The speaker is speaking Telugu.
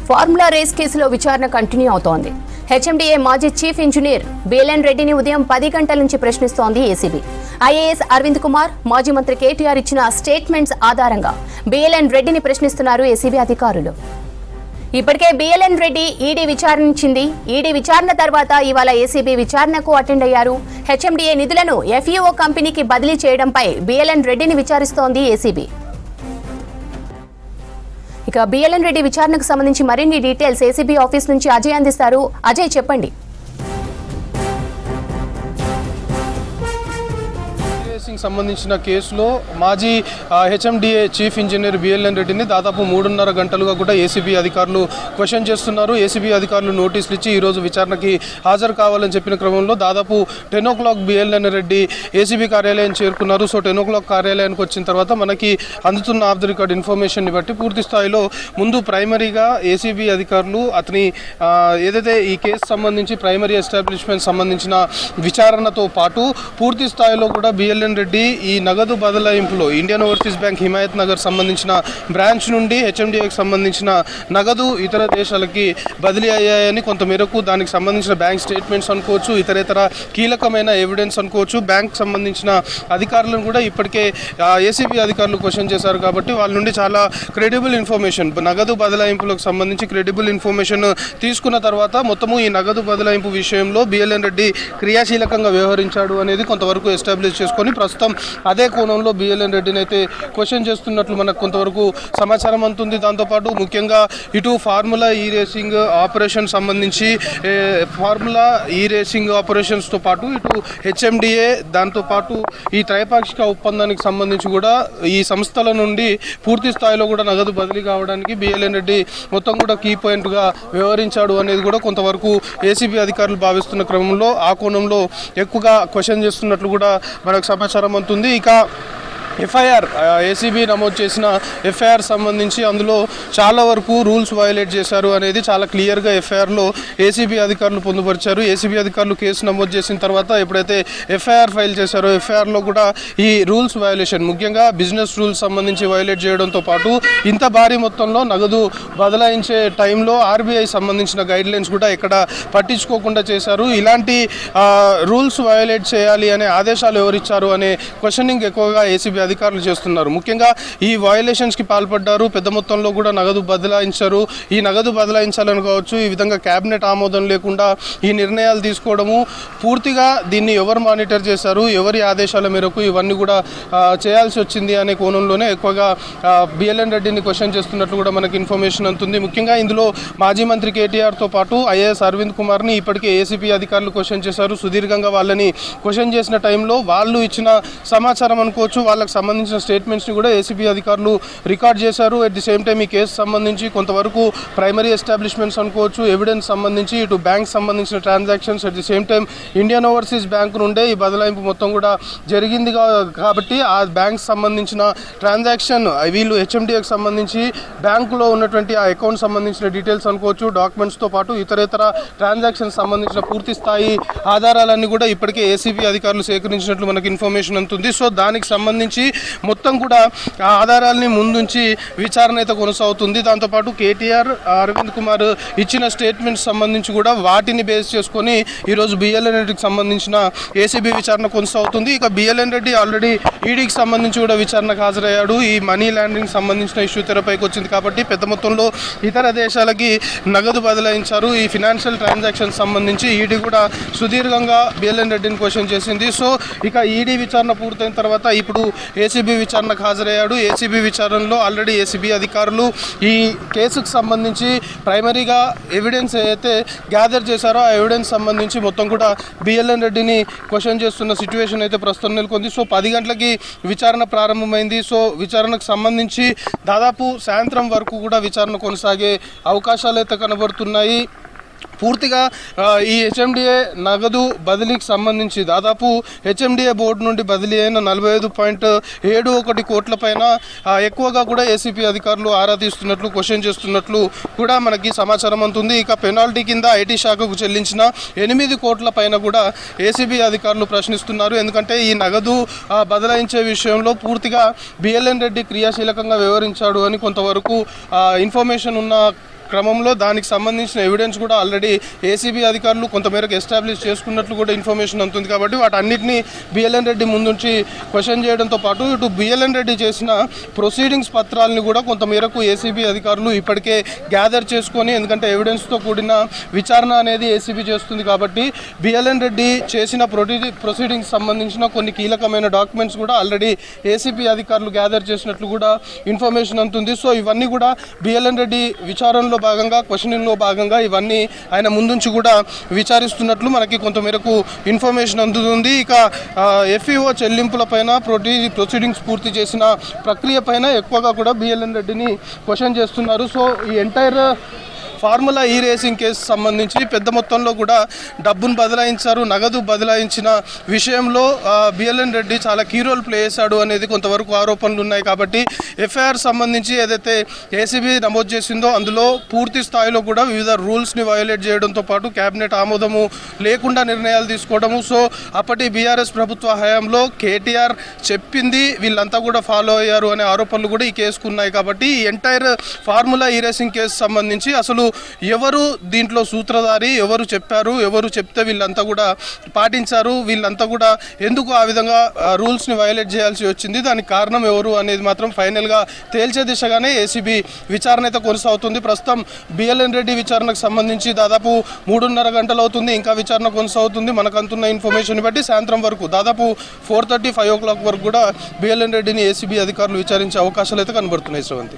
ఫార్ములా రేస్ కేసులో విచారణ కంటిన్యూ అవుతోంది. హెచ్ఎండిఏ మాజీ చీఫ్ ఇంజనీర్ బిఎల్ఎన్ రెడ్డిని ఉదయం 10 గంటల నుంచి ప్రశ్నిస్తోంది ఏసీబీ. ఐఏఎస్ అరవింద్ కుమార్, మాజీ మంత్రి కేటీఆర్ ఇచ్చిన స్టేట్మెంట్స్ ఆధారంగా బిఎల్ఎన్ రెడ్డిని ప్రశ్నిస్తున్నారు ఏసీబీ అధికారులు. ఇప్పటికే బిఎల్ఎన్ రెడ్డి ఈడీ విచారించింది. ఈడీ విచారణ తర్వాత ఇవాళ ఏసీబీ విచారణకు అటెండ్ అయ్యారు. హెచ్ఎండిఏ నిధులను ఎఫ్ఈఓ కంపెనీకి బదిలీ చేయడంపై బిఎల్ఎన్ రెడ్డిని విచారిస్తోంది ఏసీబీ. ఇక బిఎల్ఎన్ రెడ్డి విచారణకు సంబంధించి మరిన్ని డీటెయిల్స్ ఏసీబీ ఆఫీస్ నుంచి అజయ్ అందిస్తారు. అజయ్, చెప్పండి. సంబంధించిన కేసులో మాజీ హెచ్ఎండిఏ చీఫ్ ఇంజనీర్ బిఎల్ఎన్ రెడ్డిని దాదాపు 3.5 గంటలుగా కూడా ఏసీబీ అధికారులు క్వశ్చన్ చేస్తున్నారు. ఏసీబీ అధికారులు నోటీసులు ఇచ్చి ఈరోజు విచారణకి హాజరు కావాలని చెప్పిన క్రమంలో దాదాపు 10 o'clock బిఎల్ఎన్ రెడ్డి ఏసీబీ కార్యాలయం చేరుకున్నారు. సో 10 o'clock కార్యాలయానికి వచ్చిన తర్వాత మనకి అందుతున్న ఆఫ్ ది రికార్డ్ ఇన్ఫర్మేషన్ బట్టి పూర్తి స్థాయిలో ముందు ప్రైమరీగా ఏసీబీ అధికారులు అతని ఏదైతే ఈ కేసు సంబంధించి ప్రైమరీ ఎస్టాబ్లిష్మెంట్ సంబంధించిన విచారణతో పాటు పూర్తి స్థాయిలో కూడా బిఎల్ఎన్ రెడ్డి ఈ నగదు బదలాయింపులో Indian Overseas Bank Himayat Nagar సంబంధించిన బ్రాంచ్ నుండి హెచ్ఎండిఏకి సంబంధించిన నగదు ఇతర దేశాలకి బదిలీ అయ్యాయని కొంతమేరకు దానికి సంబంధించిన బ్యాంక్ స్టేట్మెంట్స్ అనుకోవచ్చు, ఇతరేతర కీలకమైన ఎవిడెన్స్ అనుకోవచ్చు. బ్యాంక్ సంబంధించిన అధికారులను కూడా ఇప్పటికే ఏసీబీ అధికారులు క్వశ్చన్ చేశారు కాబట్టి వాళ్ళ నుండి చాలా క్రెడిబుల్ ఇన్ఫర్మేషన్, నగదు బదలాయింపులకు సంబంధించి క్రెడిబుల్ ఇన్ఫర్మేషన్ తీసుకున్న తర్వాత మొత్తము ఈ నగదు బదలాయింపు విషయంలో బిఎల్ఎన్ రెడ్డి క్రియాశీలకంగా వ్యవహరించాడు అనేది కొంతవరకు ఎస్టాబ్లిష్ చేసుకొని ప్రస్తుతం అదే కోణంలో బిఎల్ఎన్ రెడ్డిని అయితే క్వశ్చన్ చేస్తున్నట్లు మనకు కొంతవరకు సమాచారం అందుతుంది. దాంతోపాటు ముఖ్యంగా ఇటు ఫార్ములా ఈ రేసింగ్ ఆపరేషన్ సంబంధించి ఫార్ములా ఈ రేసింగ్ ఆపరేషన్స్తో పాటు ఇటు హెచ్ఎండిఏ దాంతోపాటు ఈ త్రైపాక్షిక ఒప్పందానికి సంబంధించి కూడా ఈ సంస్థల నుండి పూర్తి స్థాయిలో కూడా నగదు బదిలీ కావడానికి బిఎల్ఎన్ రెడ్డి మొత్తం కూడా కీ పాయింట్గా వ్యవహరించాడు అనేది కూడా కొంతవరకు ఏసీబీ అధికారులు భావిస్తున్న క్రమంలో ఆ కోణంలో ఎక్కువగా క్వశ్చన్ చేస్తున్నట్లు కూడా మనకు సమాచారం అందుతుంది. ఇక ఎఫ్ఐఆర్ ఏసీబీ నమోదు చేసిన ఎఫ్ఐఆర్ సంబంధించి అందులో చాలా వరకు రూల్స్ వయోలేట్ చేశారు అనేది చాలా క్లియర్గా ఎఫ్ఐఆర్లో ఏసీబీ అధికారులు పొందుపరిచారు. ఏసీబీ అధికారులు కేసు నమోదు చేసిన తర్వాత ఎప్పుడైతే ఎఫ్ఐఆర్ ఫైల్ చేశారో ఎఫ్ఐఆర్లో కూడా ఈ రూల్స్ వయోలేషన్ ముఖ్యంగా బిజినెస్ రూల్స్ సంబంధించి వయోలేట్ చేయడంతో పాటు ఇంత భారీ మొత్తంలో నగదు బదలాయించే టైంలో ఆర్బీఐ సంబంధించిన గైడ్లైన్స్ కూడా ఎక్కడ పట్టించుకోకుండా చేశారు. ఇలాంటి రూల్స్ వయోలేట్ చేయాలి అనే ఆదేశాలు ఎవరిచ్చారు అనే క్వశ్చనింగ్ ఎక్కువగా ఏసీబీ అధికారులు చేస్తున్నారు. ముఖ్యంగా ఈ వయోలేషన్స్కి పాల్పడ్డారు, పెద్ద మొత్తంలో కూడా నగదు బదలాయించారు. ఈ నగదు బదలాయించాలని కావచ్చు, ఈ విధంగా క్యాబినెట్ ఆమోదం లేకుండా ఈ నిర్ణయాలు తీసుకోవడము, పూర్తిగా దీన్ని ఎవరు మానిటర్ చేశారు, ఎవరి ఆదేశాల మేరకు ఇవన్నీ కూడా చేయాల్సి వచ్చింది అనే కోణంలోనే ఎక్కువగా బిఎల్ఎన్ రెడ్డిని క్వశ్చన్ చేస్తున్నట్లు కూడా మనకి ఇన్ఫర్మేషన్ అందుతుంది. ముఖ్యంగా ఇందులో మాజీ మంత్రి కేటీఆర్తో పాటు ఐఏఎస్ అరవింద్ కుమార్ని ఇప్పటికే ఏసీబీ అధికారులు క్వశ్చన్ చేశారు. సుదీర్ఘంగా వాళ్ళని క్వశ్చన్ చేసిన టైంలో వాళ్ళు ఇచ్చిన సమాచారం అనుకోవచ్చు, వాళ్ళకి సంబంధించిన స్టేట్మెంట్స్ని కూడా ఏసీబీ అధికారులు రికార్డ్ చేశారు. అట్ ది సేమ్ టైం ఈ కేసు సంబంధించి కొంతవరకు ప్రైమరీ ఎస్టాబ్లిష్మెంట్స్ అనుకోవచ్చు, ఎవిడెన్స్ సంబంధించి ఇటు బ్యాంక్ సంబంధించిన transactions, at the same time Indian Overseas bank నుండే ఈ బదలాయింపు మొత్తం కూడా జరిగింది కాబట్టి ఆ బ్యాంక్ సంబంధించిన ట్రాన్సాక్షన్ వీళ్ళు హెచ్ఎండిఏకి సంబంధించి బ్యాంకులో ఉన్నటువంటి ఆ అకౌంట్ సంబంధించిన డీటెయిల్స్ అనుకోవచ్చు, డాక్యుమెంట్స్తో పాటు ఇతరేతర ట్రాన్సాక్షన్ సంబంధించిన పూర్తి స్థాయి ఆధారాలన్నీ కూడా ఇప్పటికే ఏసీబీ అధికారులు సేకరించినట్లు మనకి ఇన్ఫర్మేషన్ అందుతుంది. సో దానికి సంబంధించి మొత్తం కూడా ఆ ఆధారాలని ముందుంచి విచారణ అయితే కొనసాగుతుంది. దాంతోపాటు కేటీఆర్ అరవింద్ కుమార్ ఇచ్చిన స్టేట్మెంట్స్ సంబంధించి కూడా వాటిని బేస్ చేసుకొని ఈరోజు బిఎల్ఎన్ రెడ్డికి సంబంధించిన ఏసీబీ విచారణ కొనసాగుతుంది. ఇక బిఎల్ఎన్ రెడ్డి ఆల్రెడీ ఈడీకి సంబంధించి కూడా విచారణకు హాజరయ్యాడు. ఈ మనీ లాండరింగ్ సంబంధించిన ఇష్యూ తెరపైకి వచ్చింది కాబట్టి పెద్ద మొత్తంలో ఇతర దేశాలకి నగదు బదలాయించారు. ఈ ఫినాన్షియల్ ట్రాన్సాక్షన్ సంబంధించి ఈడీ కూడా సుదీర్ఘంగా బిఎల్ఎన్ రెడ్డిని క్వశ్చన్ చేసింది. సో ఇక ఈడీ విచారణ పూర్తయిన తర్వాత ఇప్పుడు ఏసీబీ విచారణకు హాజరయ్యాడు. ఏసీబీ విచారణలో ఆల్రెడీ ఏసీబీ అధికారులు ఈ కేసుకు సంబంధించి ప్రైమరీగా ఎవిడెన్స్ ఏదైతే గ్యాదర్ చేశారో ఆ ఎవిడెన్స్ సంబంధించి మొత్తం కూడా బిఎల్ఎన్ రెడ్డిని క్వశ్చన్ చేస్తున్న సిచ్యువేషన్ అయితే ప్రస్తుతం నెలకొంది. సో 10 గంటలకి విచారణ ప్రారంభమైంది. సో విచారణకు సంబంధించి దాదాపు సాయంత్రం వరకు కూడా విచారణ కొనసాగే అవకాశాలు అయితే కనబడుతున్నాయి. పూర్తిగా ఈ హెచ్ఎండిఏ నగదు బదిలీకి సంబంధించి దాదాపు హెచ్ఎండిఏ బోర్డు నుండి బదిలీ అయిన 45.71 కోట్ల పైన ఎక్కువగా కూడా ఏసీబీ అధికారులు ఆరా తీస్తున్నట్లు క్వశ్చన్ చేస్తున్నట్లు కూడా మనకి సమాచారం అందుతుంది. ఇక పెనాల్టీ కింద ఐటీ శాఖకు చెల్లించిన 8 కోట్ల పైన కూడా ఏసీబీ అధికారులు ప్రశ్నిస్తున్నారు. ఎందుకంటే ఈ నగదు బదలాయించే విషయంలో పూర్తిగా బిఎల్ఎన్ రెడ్డి క్రియాశీలకంగా వ్యవహరించాడు అని కొంతవరకు ఇన్ఫర్మేషన్ ఉన్న క్రమంలో దానికి సంబంధించిన ఎవిడెన్స్ కూడా ఆల్రెడీ ఏసీబీ అధికారులు కొంతమేరకు ఎస్టాబ్లిష్ చేసుకున్నట్లు కూడా ఇన్ఫర్మేషన్ అందుతుంది. కాబట్టి వాటన్నిటిని బిఎల్ఎన్ రెడ్డి ముందుంచి క్వశ్చన్ చేయడంతో పాటు ఇటు బిఎల్ఎన్ రెడ్డి చేసిన ప్రొసీడింగ్స్ పత్రాలను కూడా కొంతమేరకు ఏసీబీ అధికారులు ఇప్పటికే గ్యాదర్ చేసుకొని, ఎందుకంటే ఎవిడెన్స్తో కూడిన విచారణ అనేది ఏసీబీ చేస్తుంది కాబట్టి బిఎల్ఎన్ రెడ్డి చేసిన ప్రొసీడింగ్స్ సంబంధించిన కొన్ని కీలకమైన డాక్యుమెంట్స్ కూడా ఆల్రెడీ ఏసీబీ అధికారులు గ్యాదర్ చేసినట్లు కూడా ఇన్ఫర్మేషన్ అందుతుంది. సో ఇవన్నీ కూడా బిఎల్ఎన్ రెడ్డి విచారణలో భాగంగా, క్వశ్చనింగ్లో భాగంగా ఇవన్నీ ఆయన ముందుంచి కూడా విచారిస్తున్నట్లు మనకి కొంతమేరకు ఇన్ఫర్మేషన్ అందుతుంది. ఇక ఎఫ్ఈఓ చెల్లింపులపైన ప్రొసీడింగ్స్ పూర్తి చేసిన ప్రక్రియ పైన ఎక్కువగా కూడా బిఎల్ఎన్ రెడ్డిని క్వశ్చన్ చేస్తున్నారు. సో ఈ ఎంటైర్ ఫార్ములా ఈ రేసింగ్ కేసు సంబంధించి పెద్ద మొత్తంలో కూడా డబ్బును బదలాయించారు, నగదు బదలాయించిన విషయంలో బిఎల్ఎన్ రెడ్డి చాలా కీ రోల్ ప్లే చేశాడు అనేది కొంతవరకు ఆరోపణలు ఉన్నాయి. కాబట్టి ఎఫ్ఐఆర్ సంబంధించి ఏదైతే ఏసీబీ నమోదు చేసిందో అందులో పూర్తి స్థాయిలో కూడా వివిధ రూల్స్ని వయోలేట్ చేయడంతో పాటు కేబినెట్ ఆమోదము లేకుండా నిర్ణయాలు తీసుకోవడము. సో అప్పటి బీఆర్ఎస్ ప్రభుత్వ హయాంలో కేటీఆర్ చెప్పింది వీళ్ళంతా కూడా ఫాలో అయ్యారు అనే ఆరోపణలు కూడా ఈ కేసుకు ఉన్నాయి. కాబట్టి ఈ ఎంటైర్ ఫార్ములా ఈ రేసింగ్ కేసు సంబంధించి అసలు ఎవరు దీంట్లో సూత్రధారి, ఎవరు చెప్పారు, ఎవరు చెప్తే వీళ్ళంతా కూడా పాటించారు, వీళ్ళంతా కూడా ఎందుకు ఆ విధంగా రూల్స్ని వయోలేట్ చేయాల్సి వచ్చింది, దానికి కారణం ఎవరు అనేది మాత్రం ఫైనల్గా తేల్చే దిశగానే ఏసీబీ విచారణ అయితే కొనసాగుతుంది. ప్రస్తుతం బిఎల్ఎన్ రెడ్డి విచారణకు సంబంధించి దాదాపు 3.5 గంటలు అవుతుంది, ఇంకా విచారణ కొనసాగుతుంది. మనకు అందుతున్న ఇన్ఫర్మేషన్ బట్టి సాయంత్రం వరకు దాదాపు 4:30, 5 o'clock వరకు కూడా బిఎల్ఎన్ రెడ్డిని ఏసీబీ అధికారులు విచారించే అవకాశాలు అయితే కనబడుతున్నాయి. శ్రవంతి.